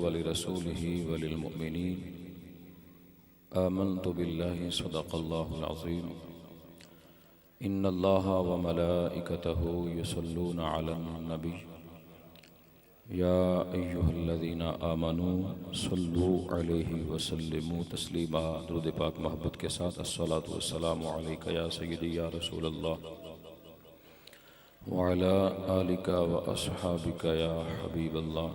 वलिरसूलिही वलिलमुमिनीन आमन्तु बिल्लाहि सदक़ल्लाहुल अज़ीम इन्नल्लाहा व मलाइकतहु युसल्लूना अलन नबी या अय्युहल्लज़ीना आमनू सल्लू अलैहि वसल्लिमू तस्लीमा। दुरूद पाक मोहब्बत के साथ अस्सलातु वस्सलामु अलैका या सय्यदी या रसूलल्लाह व अला आलिका व अस्हाबिका या हबीबल्लाह।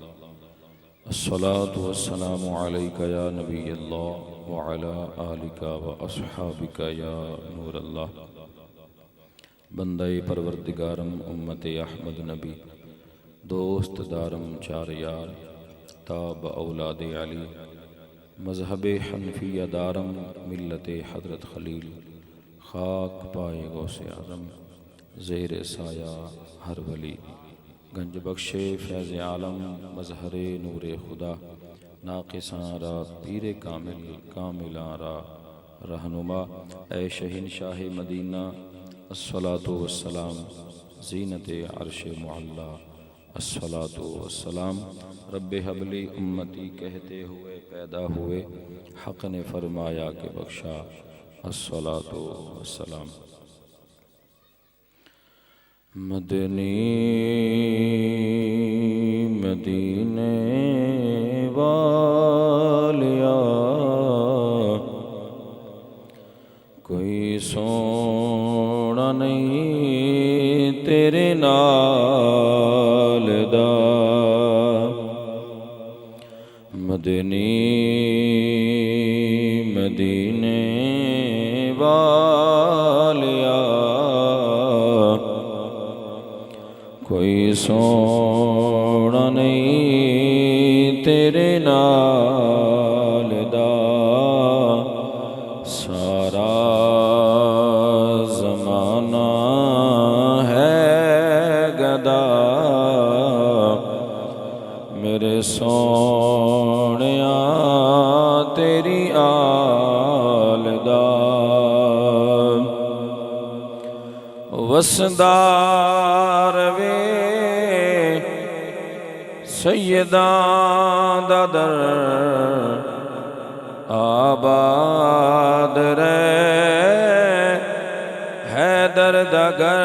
अस्सलातु वस्सलामु अलैका या नबीयल्लाह व अला आलिका व अस्हाबिका या नूरल्लाह। बंदे परवरदिगारम उम्मत अहमद नबी दोस्त दारम चार यार ताब औलाद अली मज़हब हनफिया दारम मिल्लत हज़रत खलील खाक पाए गौसे आज़म ज़ेर साया हर वली गंज बख्शे फैज़ आलम मज़हर नूर खुदा नाक़िसां रा पीर कामिल कामिलां रा रहनुमा ए शहीन शाह मदीना अस्सलातु वस्सलाम ज़ीनत अर्श मुअल्ला अस्सलातु वस्सलाम रब्बे हबली उम्मती कहते हुए पैदा हुए हक़ ने फरमाया कि बख्शा अस्सलातु वस्सलाम। मदनी मदीने वालिया कोई सोना नहीं तेरे नाल दा। मदनी मदीने वालिया कोई सोना नहीं तेरे नाल दा। सारा ज़माना है गदा मेरे सोनिया तेरी आल दा। वसदार वे सैयदां दा दर आबाद रहे हैदर दा घर।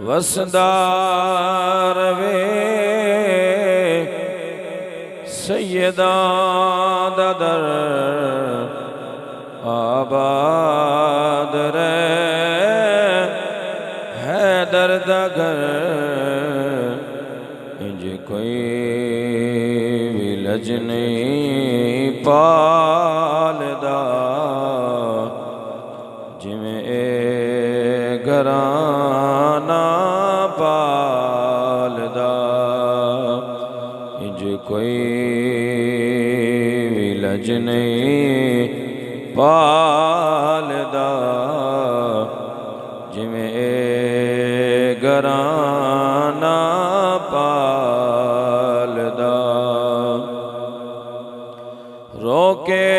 वसदार वे सैयदां दा दर आबाद रहे हैदर दा घर। इंज कोई भी लज नहीं पालदा जिमें ए घराना पालदा। इंज कोई भी लज नहीं पालदा जिमें ए घराना पालदा। रोके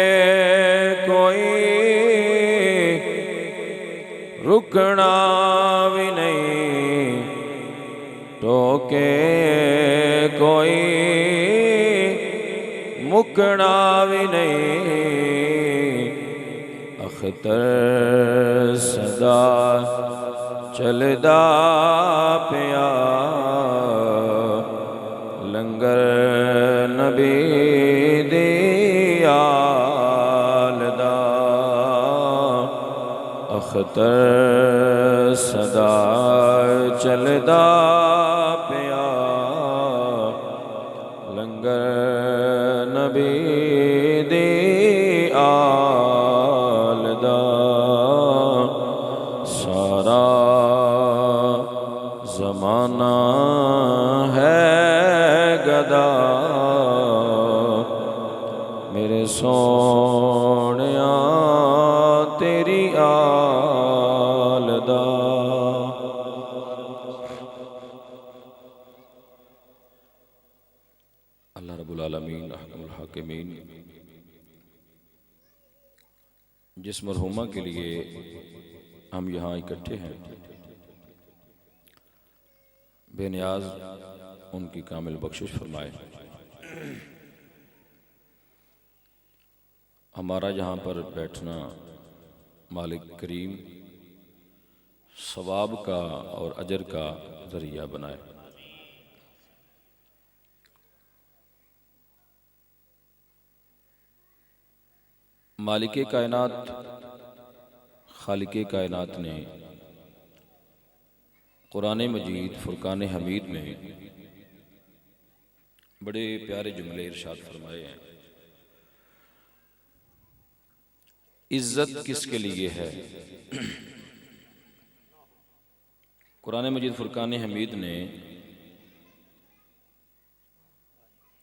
कोई रुकना भी नहीं टोके कोई मुकना भी नहीं। अख्तर सदा चलदा पिया लंगर नबी दी आल दा। अख्तर सदा चलदा पिया लंगर नबी दी आल दा। सारा ज़माना है गदा मेरे सोनिया तेरी आल दा। अल्लाह रब्बुल आलमीन अहकमुल हाकिमीन जिस मरहुमा के लिए हम यहाँ इकट्ठे हैं बेनियाज उनकी कामिल बख्शिश फरमाए। हमारा यहाँ पर बैठना मालिक करीम सवाब का और अजर का जरिया बनाए। मालिक कायनात खालिक कायनात ने कुरान मजीद फुरकान हमीद में बड़े प्यारे जुमले इरशाद फरमाए हैं। इज्जत किसके लिए है? कुरान मजीद फुरकान हमीद ने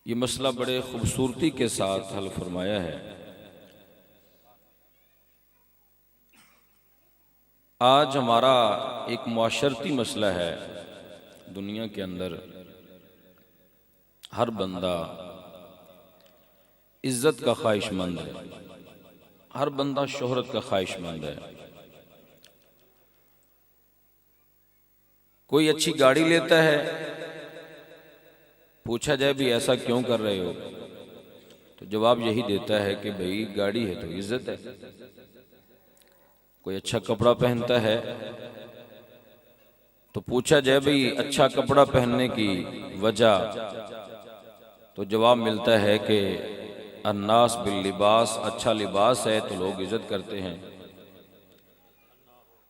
ये मसला बड़े खूबसूरती के साथ हल फरमाया है। आज हमारा एक मुआशरती मसला है। दुनिया के अंदर हर बंदा इज्जत का ख्वाहिशमंद है, हर बंदा शोहरत का ख्वाहिशमंद है। कोई अच्छी गाड़ी लेता है, पूछा जाए भी ऐसा क्यों कर रहे हो, तो जवाब यही देता है कि भाई गाड़ी है तो इज्जत है। कोई अच्छा कपड़ा पहनता है तो पूछा जाए भाई अच्छा कपड़ा पहनने की वजह, तो जवाब मिलता है कि अन्नास बिल लिबास, अच्छा लिबास है तो लोग इज्जत करते हैं।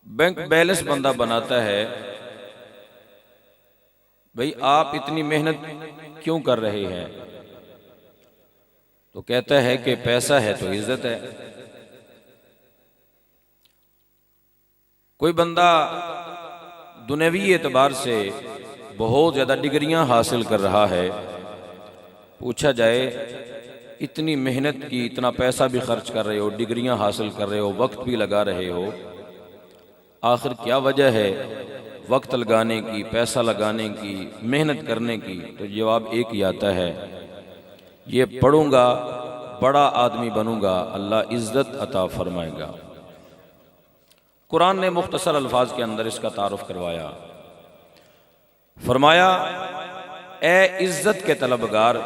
बैंक बैलेंस बंदा बनाता है, भाई आप इतनी मेहनत क्यों कर रहे हैं, तो कहता है कि पैसा है तो इज्जत है। कोई बंदा दुनियावी एतबार से बहुत ज्यादा डिग्रियां हासिल कर रहा है, पूछा जाए इतनी मेहनत की, इतना पैसा भी खर्च कर रहे हो, डिग्रियां हासिल कर रहे हो, वक्त भी लगा रहे हो, आखिर क्या वजह है वक्त लगाने की, पैसा लगाने की, मेहनत करने की? तो जवाब एक ही आता है, ये पढ़ूंगा बड़ा आदमी बनूंगा, अल्लाह इज्जत अता फरमाएगा। कुरान ने मुख्तसर अल्फाज के अंदर इसका तारुफ करवाया। फरमाया, ए इज्जत के तलबगार,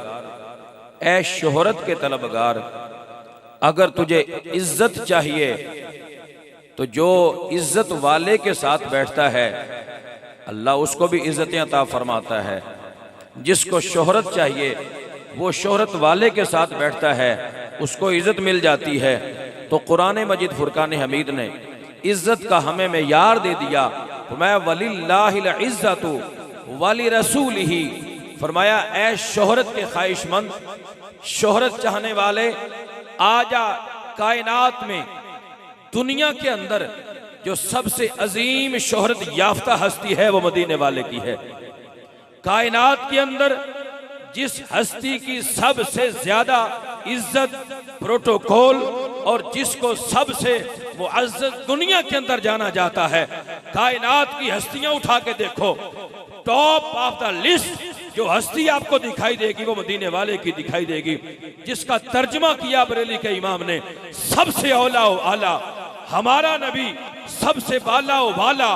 ए शोहरत के तलबगार, अगर तुझे इज्जत चाहिए तो जो इज्जत वाले के साथ बैठता है अल्लाह उसको भी इज्जतें अता फरमाता है। जिसको शोहरत चाहिए वो शोहरत वाले के साथ बैठता है, उसको इज्जत मिल जाती है। तो कुरान मजीद फुरकान हमीद ने इज्जत का हमें मेयार दे दिया। फरमाया वलिल्लाहिल इज्जतु वली रसूलिही, फरमाया ऐ शोहरत के ख्वाहिशमंद, शोहरत चाहने वाले, आजा कायनात में दुनिया के अंदर जो सबसे अजीम शोहरत याफ्ता हस्ती है वो मदीने वाले की है। कायनात के अंदर जिस हस्ती की सबसे ज्यादा इज्जत, प्रोटोकॉल और जिसको सबसे मुअज़्ज़ज़ दुनिया के अंदर जाना जाता है, कायनात की हस्तियां उठा के देखो, टॉप ऑफ द लिस्ट जो हस्ती आपको दिखाई देगी वो मदीने वाले की दिखाई देगी, जिसका तर्जमा किया बरेली के इमाम ने, सबसे औला व आला हमारा नबी, सबसे बाला व बाला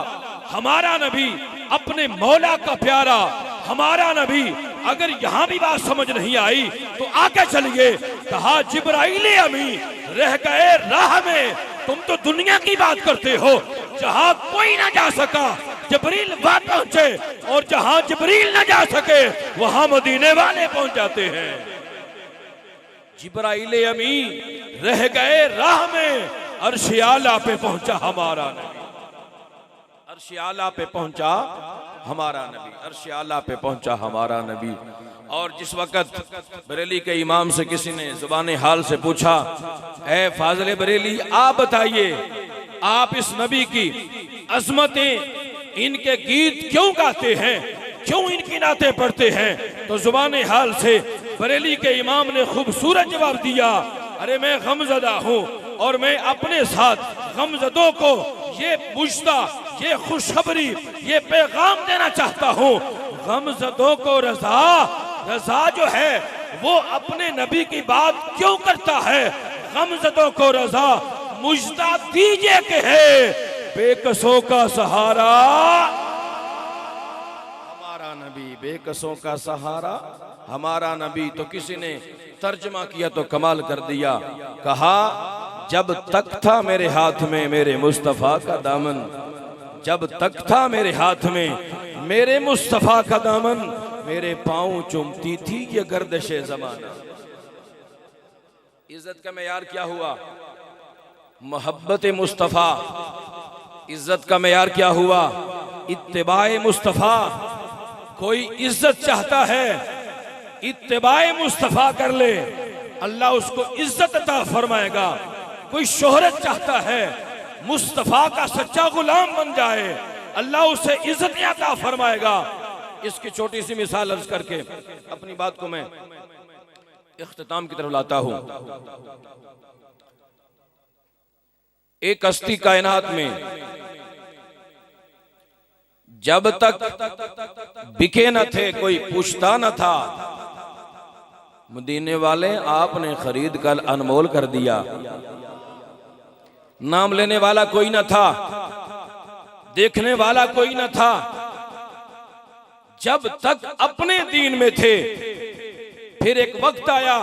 हमारा नबी, अपने मौला का प्यारा हमारा नबी। अगर यहां भी बात समझ नहीं आई तो आगे चलिए, कहा जिब्राइल अमी रह गए राह में, तुम तो दुनिया की बात करते हो, जहां कोई ना जा सका जिब्रील वहां पहुंचे, और जहां जिब्रील ना जा सके वहां मदीने वाले पहुंच जाते हैं। जिब्राइल अमी रह गए राह में, अर्श आला पे पहुंचा हमारा नबी, अर्श आला पे पहुंचा हमारा नबी, अर्श आला पे पहुंचा हमारा नबी। और जिस वक्त बरेली के इमाम से किसी ने जुबान हाल से पूछा, ऐ फाजिल बरेली आप बताइए, आप इस नबी की अजमतें, इनके गीत क्यों गाते हैं, क्यों इनकी नाते पढ़ते हैं? तो जुबान हाल से बरेली के इमाम ने खूबसूरत जवाब दिया, अरे मैं गमजदा हूँ और मैं अपने साथ गमजदों को ये मुजदा, ये खुशखबरी, ये पैगाम देना चाहता हूँ, गमजदों को रजा, रजा जो है वो अपने नबी की बात क्यों करता है? गमजदों को रजा मुजदा दीजिए कि है बेकसों का सहारा हमारा नबी, बेकसों का सहारा हमारा नबी। तो किसी ने तर्जमा किया तो कमाल कर दिया, कहा जब तक था मेरे हाथ में मेरे मुस्तफ़ा का दामन, जब तक था मेरे हाथ में मेरे मुस्तफ़ा का दामन, मेरे पाँव चूमती थी ये गर्दिशे ज़माना। इज्जत का मेयार क्या हुआ? मोहब्बत मुस्तफ़ा। इज्जत का मेयार क्या हुआ? इत्तिबाए मुस्तफ़ा। कोई इज्जत चाहता है, इत्तिबाए मुस्तफ़ा कर ले, अल्लाह उसको इज्जत अता फरमाएगा। कोई शोहरत चाहता है, मुस्तफ़ा का सच्चा गुलाम बन जाए, अल्लाह उसे इज्जत अता फरमाएगा। इसकी छोटी सी मिसाल अर्ज करके अपनी बात को मैं इख्तिताम की तरफ लाता हूं। एक हस्ती कायनात में जब तक बिके न थे, कोई पूछता न था, मदीने वाले आपने खरीद कर अनमोल कर दिया। नाम लेने वाला कोई न था, देखने वाला कोई न था। जब तक अपने दीन में थे, फिर एक वक्त आया,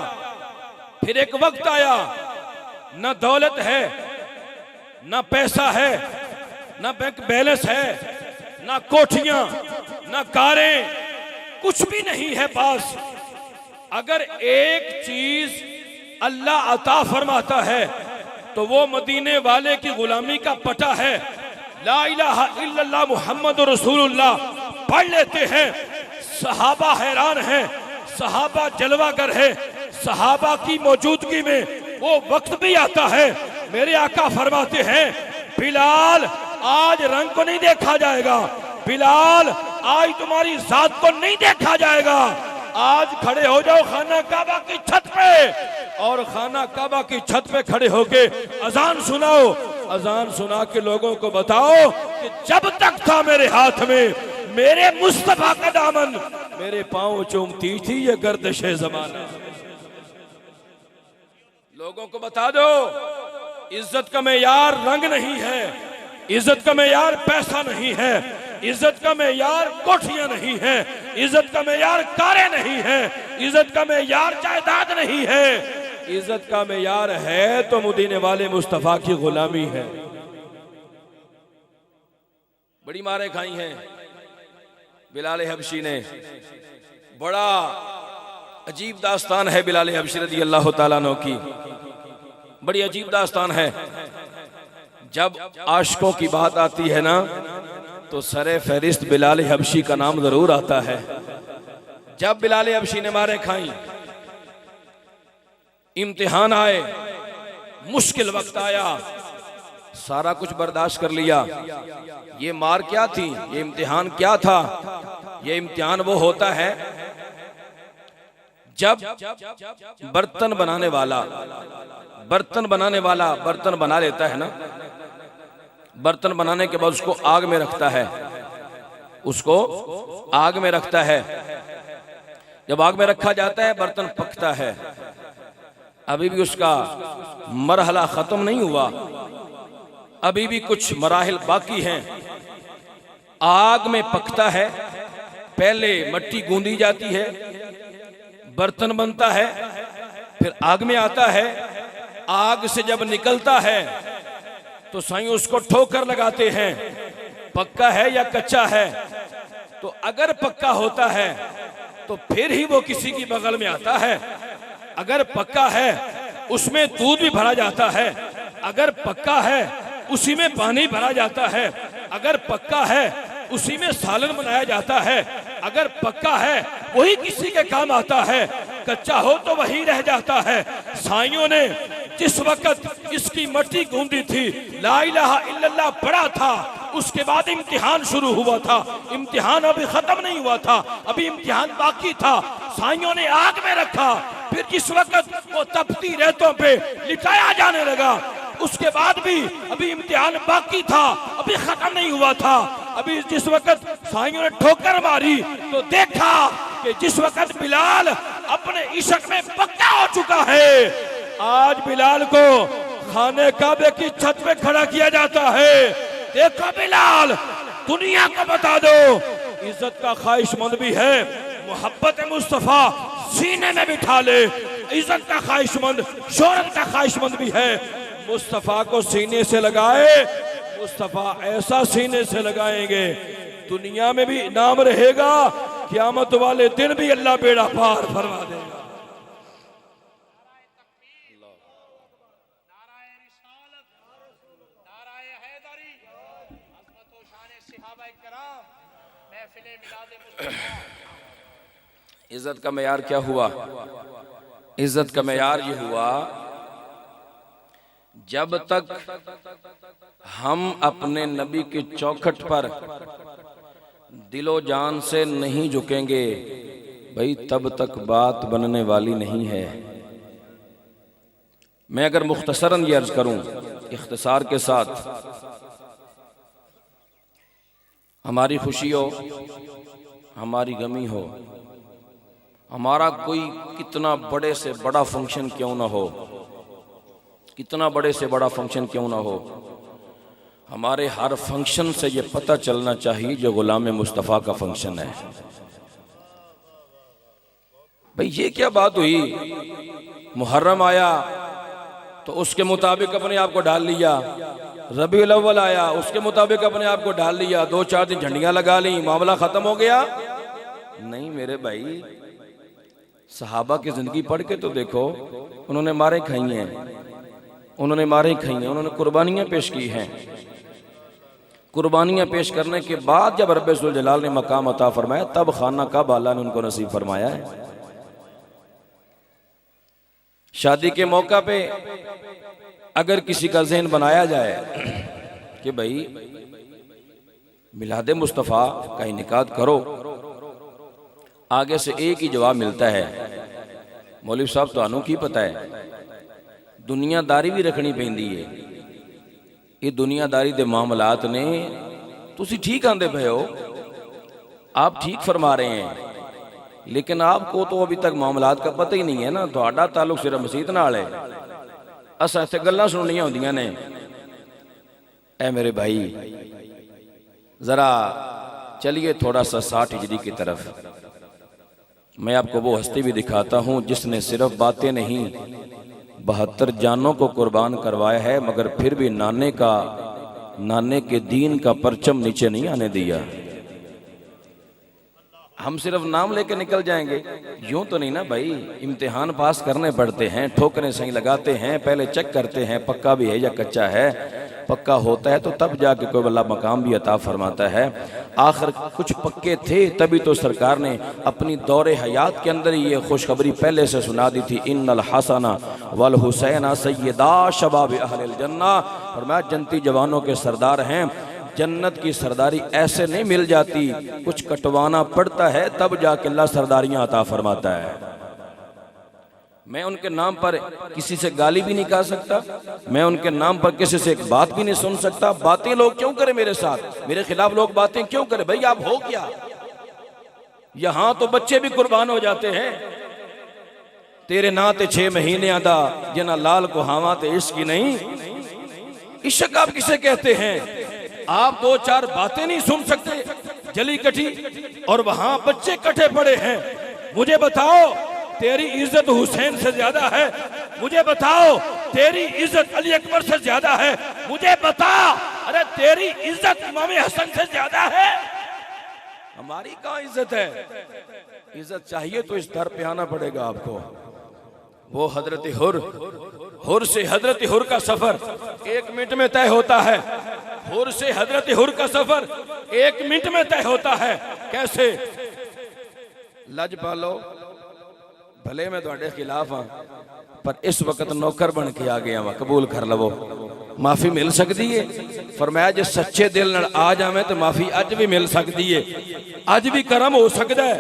फिर एक वक्त आया, न दौलत है, न पैसा है, न बैंक बैलेंस है, न कोठियां, न कारें, कुछ भी नहीं है पास। अगर एक चीज अल्लाह अता फरमाता है तो वो मदीने वाले की गुलामी का पटा है। ला इलाहा इल्लल्लाह मुहम्मद रसूलुल्लाह पढ़ लेते हैं, सहाबा हैरान हैं, सहाबा जलवागर है। सहाबा की मौजूदगी में वो वक्त भी आता है, मेरे आका फरमाते हैं बिलाल आज रंग को नहीं देखा जाएगा, बिलाल आज तुम्हारी जात को नहीं देखा जाएगा, आज खड़े हो जाओ खाना काबा की छत पे और खाना काबा की छत पे खड़े होके अजान सुनाओ। अजान सुना के लोगों को बताओ कि जब तक था मेरे हाथ में मेरे मुस्तफा का दामन, मेरे पांव चूमती थी ये गर्दिशे ज़माना। लोगों को बता दो इज्जत का मेयार रंग नहीं है, इज्जत का मेयार पैसा नहीं है, इज्जत का मेयार कोठियां नहीं है, इज्जत का मेयार कारें नहीं है, इज्जत का मेयार जायदाद नहीं है। इज्जत का मेयार है तो मदीने वाले मुस्तफा की गुलामी है। बड़ी मारे खाई हैं बिलाल हबशी ने। बड़ा अजीब दास्तान है बिलाल हबशी रज़ी अल्लाह तआला अन्हु की, बड़ी अजीब दास्तान है। जब आशिकों की बात आती है ना तो सरे फहरिस्त बिलाल हबशी का नाम जरूर आता है। जब बिलाल हबशी ने मारे खाई, इम्तिहान आए, मुश्किल वक्त आया, सारा कुछ बर्दाश्त कर लिया। ये मार क्या थी, ये इम्तिहान क्या था? ये इम्तिहान वो होता है जब बर्तन बनाने वाला बर्तन बना लेता है ना, बर्तन बनाने के बाद उसको आग में रखता है, उसको आग में रखता है। जब आग में रखा जाता है बर्तन पकता है, अभी भी उसका मरहला खत्म नहीं हुआ, अभी भी कुछ मराहिल बाकी हैं। आग में पकता है, पहले मट्टी गूंदी जाती है, बर्तन बनता है, फिर आग में आता है। आग से जब निकलता है तो साईं उसको ठोकर लगाते हैं, पक्का है या कच्चा है। तो अगर पक्का होता है तो फिर ही वो किसी की बगल में आता है। अगर पक्का है उसमें दूध भी भरा जाता है, अगर पक्का है उसी में पानी भरा जाता है, अगर पक्का है उसी में सालन बनाया जाता है, अगर पक्का है वही किसी के काम आता है, कच्चा हो तो वही रह जाता है। साईयों ने जिस वक्त इसकी मट्टी गूंदी थी, ला इलाहा इल्लल्लाह पढ़ा था, उसके बाद इम्तिहान शुरू हुआ था। इम्तिहान अभी खत्म नहीं हुआ था, अभी इम्तिहान बाकी था। साईयों ने आग में रखा, फिर जिस वक्त वो तपती रेतों पे लिटाया जाने लगा, उसके बाद भी अभी इम्तिहान बाकी था, अभी खत्म नहीं हुआ था। अभी जिस वक्त साईयों ने ठोकर मारी तो देखा कि जिस वक्त बिलाल अपने इश्क में पक्का हो चुका है, आज बिलाल को खाने काबे की छत पे खड़ा किया जाता है। देखो बिलाल, दुनिया को बता दो इज्जत का ख्वाहिशमंद भी है, मोहब्बत मुस्तफ़ा सीने में बिठा ले। इज्जत का ख्वाहिशमंद, शोहरत का ख्वाहिशमंद भी है, मुस्तफ़ा को सीने से लगाए। मुस्तफ़ा ऐसा सीने से लगाएंगे दुनिया में भी इनाम रहेगा, क़यामत वाले दिन भी अल्लाह बेड़ा पार फरमा देगा। इज्जत का मेयार क्या हुआ? इज्जत का मेयार ये हुआ, जब तक हम अपने नबी की चौखट पर दिलो जान से नहीं झुकेंगे भाई, तब तक बात बनने वाली नहीं है। मैं अगर मुख्तसरन ये अर्ज करूं इख्तिसार के साथ, हमारी खुशी हो, हमारी गमी हो, हमारा कोई कितना बड़े से बड़ा फंक्शन क्यों ना हो, कितना बड़े से बड़ा फंक्शन क्यों ना हो, हमारे हर फंक्शन से ये पता चलना चाहिए जो गुलाम मुस्तफ़ा का फंक्शन है। भाई ये क्या बात हुई, मुहर्रम आया तो उसके मुताबिक अपने आप को डाल लिया, रबीउल अव्वल आया उसके मुताबिक अपने आप को डाल लिया, 2-4 दिन झंडियां लगा ली, मामला खत्म हो गया। नहीं मेरे भाई, सहाबा की जिंदगी पढ़ के तो देखो, उन्होंने मारे खाई हैं, उन्होंने मारे खाई हैं, उन्होंने कुर्बानियां पेश की हैं। कुर्बानियां पेश करने के बाद जब रब्बे जुल जलाल ने मकाम अता फरमाया, तब खाना कब अल्लाह ने उनको नसीब फरमाया है। शादी के मौका पे अगर किसी का ज़हन बनाया जाए कि भाई मिलादे मुस्तफ़ा का इनेकाद करो, आगे से एक ही जवाब मिलता है, मौलवी साहब तुहानू की पता है, दुनियादारी भी रखनी पैंदी है। ये दुनियादारी दे मामलात ने, तुसी ठीक आंदे पे हो, आप ठीक फरमा रहे हैं, लेकिन आपको तो अभी तक मामलात का पता ही नहीं है ना। तुहाडा ताल्लुक सिर्फ मसीत नाल है, असां इत्थे गल्लां सुननियां होंदियां ने। ऐ मेरे भाई, जरा चलिए थोड़ा सा 60 हिजरी की तरफ। मैं आपको वो हस्ती भी दिखाता हूँ जिसने सिर्फ बातें नहीं 72 जानों को कुर्बान करवाया है, मगर फिर भी नाने के दीन का परचम नीचे नहीं आने दिया। हम सिर्फ नाम लेके निकल जाएंगे, यूं तो नहीं ना भाई। इम्तिहान पास करने पड़ते हैं, ठोकरें सही लगाते हैं, पहले चेक करते हैं पक्का भी है या कच्चा है। पक्का होता है तो तब जाके कोई अल्लाह मकाम भी अता फरमाता है। आखिर कुछ पक्के थे तभी तो सरकार ने अपनी दौरे हयात के अंदर ही ये खुशखबरी पहले से सुना दी थी, इन्नल हसना वल हुसैना सय्यदा शबाब अहलिल जन्ना। और मैं जन्नती जवानों के सरदार हैं। जन्नत की सरदारी ऐसे नहीं मिल जाती, कुछ कटवाना पड़ता है तब जाके अल्लाह सरदारियां अता फरमाता है। मैं उनके नाम पर किसी से गाली भी नहीं कह सकता, मैं उनके नाम पर किसी से एक बात भी नहीं सुन सकता। बातें लोग क्यों करें मेरे साथ, मेरे खिलाफ लोग बातें क्यों करें? भाई आप हो क्या? यहां तो बच्चे भी कुर्बान हो जाते हैं। तेरे ना ते 6 महीने दा जना लाल को हावा ते इश्क की नहीं। इश्क आप किसे कहते हैं? आप 2-4 बातें नहीं सुन सकते जली कटी, और वहां बच्चे कटे पड़े हैं। मुझे बताओ तेरी इज्जत हुसैन से ज्यादा है? मुझे बताओ तेरी इज्जत अली अकबर से ज्यादा है? मुझे बता, अरे तेरी इज्जत इमाम हसन से ज्यादा है? हमारी कहाँ इज्जत है? इज्जत चाहिए तो इस दर पे आना पड़ेगा आपको। वो हजरत हुर से हजरत हुर का सफर 1 मिनट में तय होता है। हुर से हजरत हुर का सफर 1 मिनट में तय होता है। कैसे? लज पालो, भले मैं तुहाडे खिलाफ हाँ, पर इस वक्त नौकर बन के आ गया वा, कबूल कर लवो। माफी मिल सकती है? फरमाया जे सच्चे दिल नाल आ जावे तो माफी अज भी मिल सकती है, अज भी करम हो सकता है।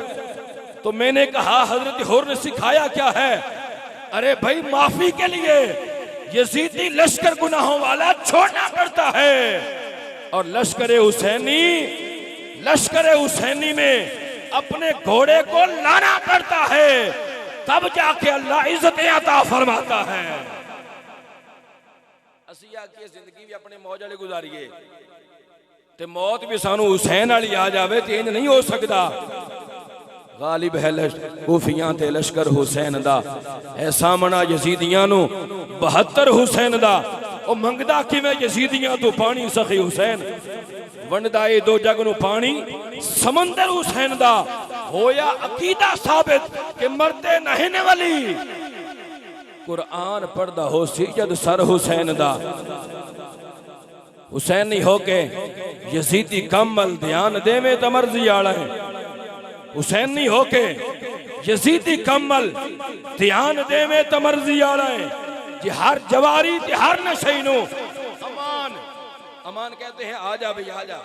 तो मैंने कहा हजरत हुर ने सिखाया क्या है? अरे भाई माफी के लिए यजीदी लश्कर गुनाहों वाला छोड़ना पड़ता है, और लश्कर हुसैनी में अपने घोड़े को लाना पड़ता है, तब जाके अल्लाह इज्जतें अता फरमाता है। असिया की जिंदगी भी अपने मौज वाले गुजारिए, ते मौत भी सानू हुसैन वाली आ जावे ते इंज नहीं हो सकता। गालिब है कूफियां ते लश्कर हुसैन दा, है सामना यजीदियां नू 72 हुसैन दा। ओ मंगदा किवें यजीदियां तो पानी सखी हुसैन, वंडदा ए दो जग नू पानी समंदर हुसैन दा। होया अकीदा साबित कि मरते नहीं ने वली, कुरान पढ़दा हो सी जद सर हुसैन दा। हुसैनी होके यजीदी कमल ध्यान देवे तो मर्जी आला है। हुसैनी होके यजीदी कमल ध्यान देवे तो मर्जी आला है। जी हर जवारी ते हर नशैनो अमान, अमान कहते हैं आ जा भाई आ जा,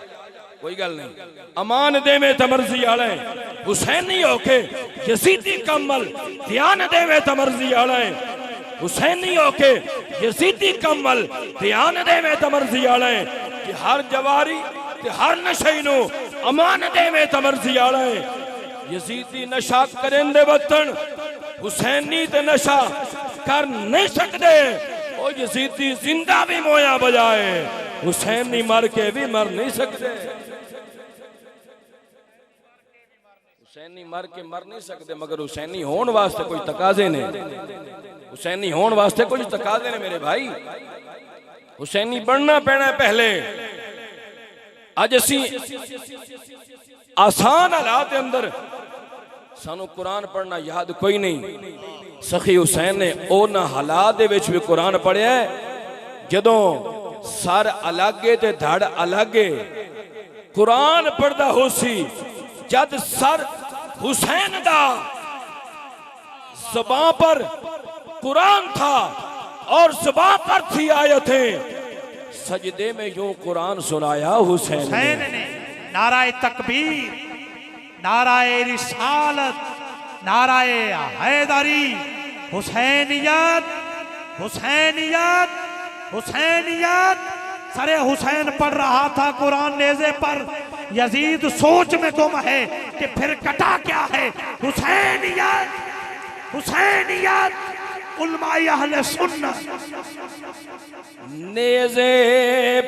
कोई गल नहीं, अमान देवे तो मर्जी आला है। हुसैनी होके यजीदी कमल ध्यान देवे तो मर्जी आला है। हुसैनी होके यजीदी कमल ध्यान देवे तो मर्जी आला है। कि हर जवारी ते हर नशैनो अमान देवे तो मर्जी आला है। यजीदी नशा करेंदे वतन, हुसैनी ते नशा कर नहीं सकते। ओ यजीदी जिंदा भी मोया बजाए, हुसैनी मर के भी मर नहीं सकते। हुसैनी मर के मर नहीं सकते, मगर हुसैनी होने वास्ते कोई तकाजे ने, हुसैनी होने वास्ते कुछ तकाजे ने मेरे भाई। हुसैनी बनना पैना पहले। अज असी आसान हालात के अंदर सानू कुरान पढ़ना याद कोई नहीं। सखी हुसैन ने उन्हां हालात दे विच भी कुरान पढ़िया है जदों सर अलगे ते धड़ अलगे। कुरान पढ़दा हो सी जद सर हुसैन दा, ज़बां पर कुरान था और ज़बां पर थी आयतें। सजदे में यूं कुरान सुनाया हुसैन ने। नाराए तकबीर, नाराए रिसालत, नाराए हैदरी, हुसैनियत, हुसैनियत, हुसैनियत। सरे हुसैन पढ़ रहा था कुरान नेज़े पर। यजीद सोच में गुम है कि फिर कटा क्या है। हुसैनियत, हुसैनियत, उलमाए अहले सुन्नत। नेज़े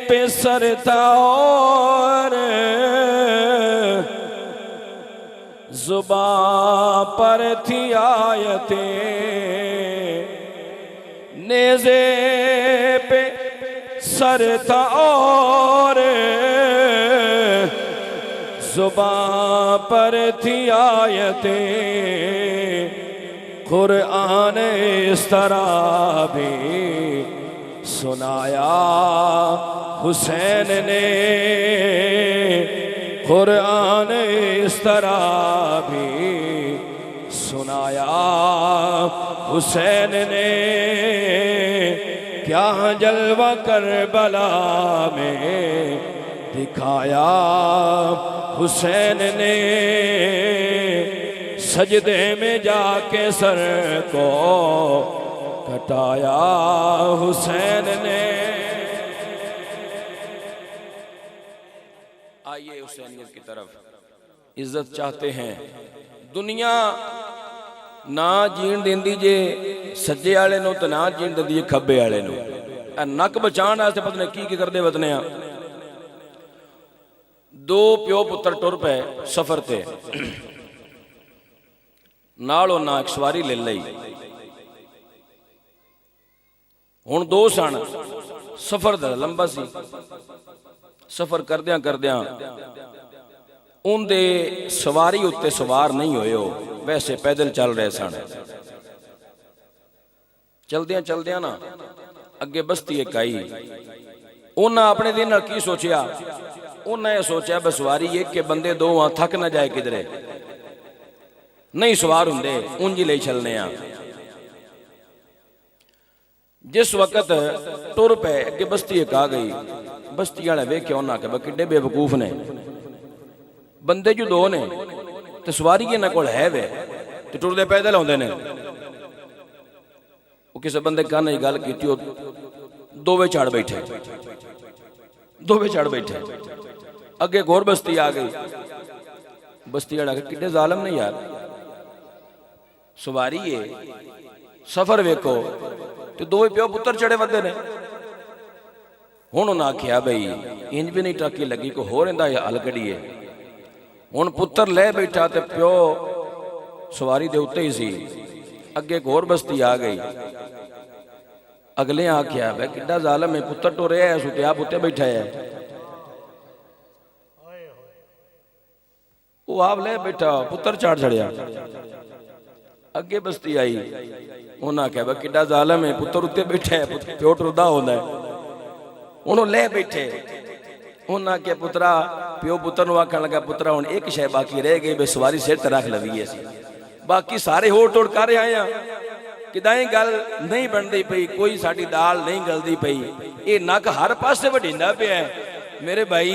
पे सरता और ज़ुबां पर थी आयतें। नेज़े पे सरता और ज़ुबां पर थी आयतें। कुरान इस तरह भी सुनाया हुसैन ने। कुरान इस तरह भी सुनाया हुसैन ने। क्या जलवा करबला में दिखाया हुसैन ने। सजदे में जाके सर को कटाया हुसैन ने। आइए हुसैनियत की तरफ। इज्जत चाहते हैं, दुनिया ना जीण देंदी जे सज्जे वाले नो ते ना जीण देंदी जे खब्बे वाले नो। नक बचाने वास्ते पता नहीं की करदे वतने आ। दो प्यो पुत्र टुर पे सफर ते, नाल ना एक सवारी ले लई। हुण दो सन, सफर दा लंबा सी। सफर करदियां करदियां उनदे सवारी उत्ते सवार नहीं होए, हो वैसे पैदल चल रहे सन। चलदियां चलदियां ना अगे बस्ती एक आई। उन्हें अपने दिन की सोचा, उन्हें यह सोचा बस सवारी एक के बंदे दो आ, थक ना जाए किधरे, नहीं सवार होंगे उंज ही ले चलने आ। जिस वक्त टुर पे अगे बस्ती एक आ गई। बस्ती वाले वेख्या उन्हें आख्या किड्डे बेवकूफ ने, बंदे जो दो ने तो सवारी इन्होंने कोल है वे तो टुरदे पैदल आउंदे ने। वो किसी बंदे कहने की गल की, दोवे चढ़ बैठे, दोवे चढ़ बैठे। अगे एक और बस्ती आ गई। बस्ती वाला किड्डे जालम ने यार, सवारी है सफर वेखो तो दोवे प्यो पुत्र चढ़े वदे ने। हुण उन्हें आख्या बई इंज भी नहीं टाकी लगी, को होर इंदा हल कढ़ीए। हुण पुत्र ले बैठा ते प्यो सवारी दे उत्ते ही सी, अगे एक होर बस्ती आ गई। अगले आख्या बै किड्डा जालम है, पुत्र टुरे है सुते आप उत्ते बैठा है। वो आप ले बैठा पुत्र चाड़ छड़िया। अगे बस्ती आई, उन्हें आख्या बै किड्डा जालम है, पुत्र उत्ते बैठा है, प्यो टुरदा होंदा है। उन्होंने ले बैठे। उन्हें आख्या पुत्रा, प्यो पुत्र नूं आखण लगा पुत्रा हुण एक शै बाकी रह गई, बे सवारी सिर ते रख लवीए सी, बाकी सारे होड़ टोड़ कर आए हैं। किदाई गल नहीं बनती पई, कोई साडी दाल नहीं गलती पई। ये नक हर पासे वडींदा पिया है मेरे भाई,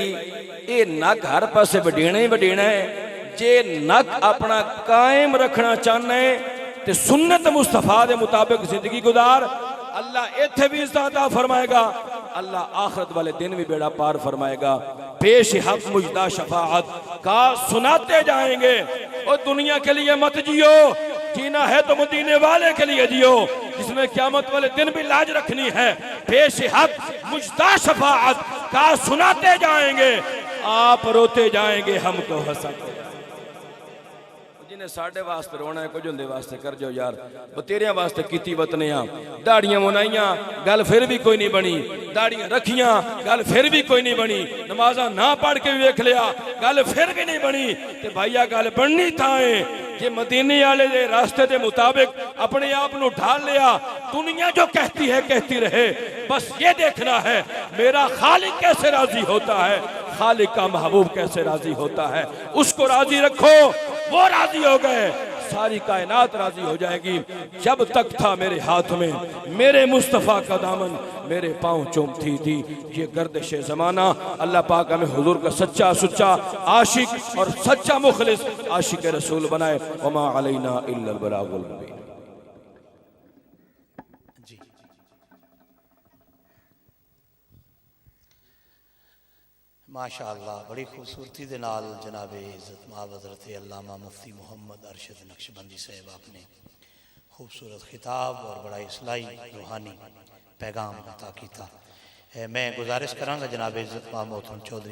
ये नक हर पासे वडीना ही वडीना है। जे नक अपना कायम रखना चाहना है तो सुन्नत मुस्तफा के मुताबिक जिंदगी गुजार। अल्लाह इत्थे भी इज्जत अता फरमाएगा, अल्लाह आखिरत वाले दिन भी बेड़ा पार फरमाएगा। पेश हक मुजदा शफाअत का सुनाते जाएंगे। और दुनिया के लिए मत जियो, जीना है तो मदीने वाले के लिए जियो, जिसमें क़यामत वाले दिन भी लाज रखनी है। पेश हक मुजदा शफाअत का सुनाते जाएंगे, आप रोते जाएंगे, हम तो हंसते। जिन्हें साढ़े वास्ते रोना है, कुछ उनके वास्ते कर जो यार, बतेरिया वास्ते कीती वतनिया, दाड़ियां मुनाइया गल फिर भी कोई नहीं बनी, दाड़ियां रखियां गल फिर भी कोई नहीं बनी, नमाजा ना पढ़ के भी वेख लिया गल फिर भी नहीं बनी। ते भाईया गल बननी था जे मदीने वाले दे रास्ते के मुताबिक अपने आप को ढाल लिया। दुनिया जो कहती है कहती रहे, बस ये देखना है मेरा खालिक कैसे राजी होता है, खालिक का महबूब कैसे राजी होता है। उसको राजी रखो, वो राजी हो गए, सारी कायनात राजी हो जाएगी। जब तक था मेरे हाथ में मेरे मुस्तफ़ा का दामन, मेरे पाँव चूमती थी ये गर्दिश ज़माना। अल्लाह पाक हमें हुजूर का सच्चा सुच्चा आशिक और सच्चा मुखलिस आशिक रसूल बनाए। वमा अलैना इल्लल बलागुल मुबीन। माशाअल्लाह, बड़ी खूबसूरती दे नाल जनाबे इज़्ज़त माब हज़रत अल्लामा मुफ्ती मोहम्मद अरशद नक्शबंदी साहब आपने खूबसूरत खिताब और बड़ा इस्लाही रूहानी पैगाम अता किया। मैं गुजारिश करांगा जनाबे इज़्ज़त माब मोहतरम चौधरी